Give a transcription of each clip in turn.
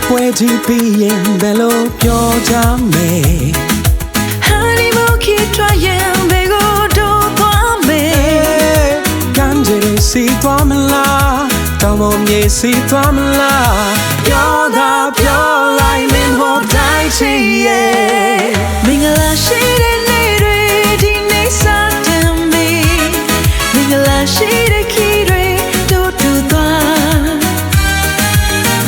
ပွဲကြီးပြီးရင်ဘယ်လိုပြောကြမလဲ Honeymoon ခေတ်ထွက်ရင်ဘယ်ကိုတော့သွားမယ်ကမ်းခြေတွေစီသွားမလားတောင်ပေါ်မြေစီသွားမလားပြောတာပြောလိုက်မင်းဟောတိုင်းချင်ရဲ့မင်္ဂလာရှိတဲ့နေ့တွေဒီနေ့စတင်ပြီမင်္ဂလာရှိတဲ့ခေတ်တွေတို့တူသွား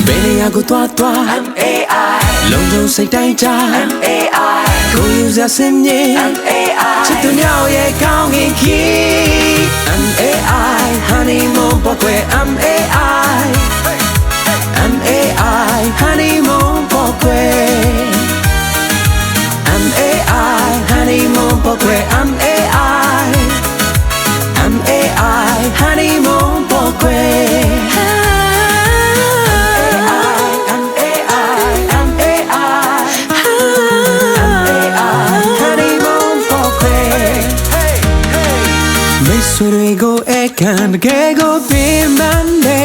ဘယ်နေရာကိုသွားသွား MAI လုံးလုံးစိတ်တိုင်းချ MAI ကိုယူစစင်းမြေ MAI ချစ်သူများရဲ့ကောင်းကင်ခီ MAI honeymoon ပေါ်ကွယ် MAI MAI honeymoon ပေါ်ကွယ် MAI honeymoon ပေါ်ကွယ် MAI MAI honeymoon ပေါ်ကွယ်ဆွေတွေကိုအခမ်းတကယ်ကိုပြင်ပန်းနေ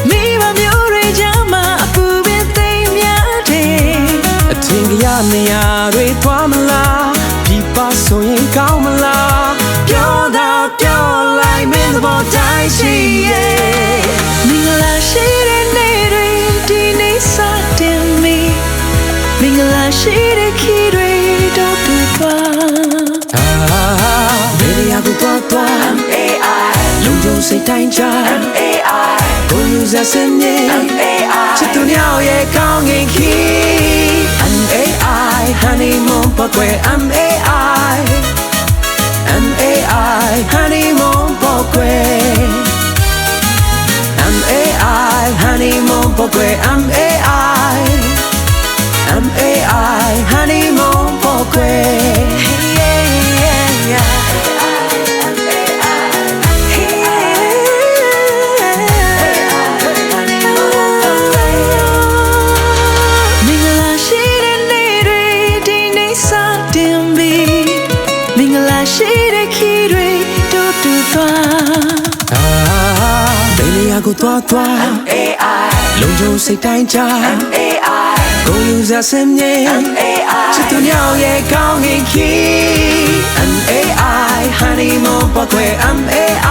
မိဘမျိုးတွေကြားမှာအပူပင်သိမ်းများတယ်အထင်ကြီးနေရာတွေသွားမလားဒီပါဆိုရင်ကောင်းမလားပြောတာပြောလိုက်မင်းသဘောတိုင်းရှိရဲ့မင်္ဂလာရှိတဲ့နေ့တွေဒီနေ့စတင်ပြီမင်္ဂလာရှိတဲ့ခေတ်တွေတို့တူသွားဘယ်နေရာကိုသွားသွား MAI လုံးလုံးစိတ်တိုင်းချ MAI ကိုယူစစင်းမြေ MAI ချစ်သူများရဲ့ကောင်းကင်ခီ MAI honeymoon ပေါ်ကွယ် MAI MAI honeymoon ပေါ်ကွယ် MAI honeymoon ပေါ်ကွယ် MAI MAI honeymoon ပေါ်ကွယ်ရှိတဲ့ခေတ်တွေတို့တူသွားဘယ်နေရာကိုသွားသွား MAI လုံးလုံးစိတ်တိုင်းချ MAI ကိုယူစစင်းမြေ MAI ချစ်သူများရဲ့ကောင်းကင်ခီ MAI honeymoon ပေါ်ကွယ် MAI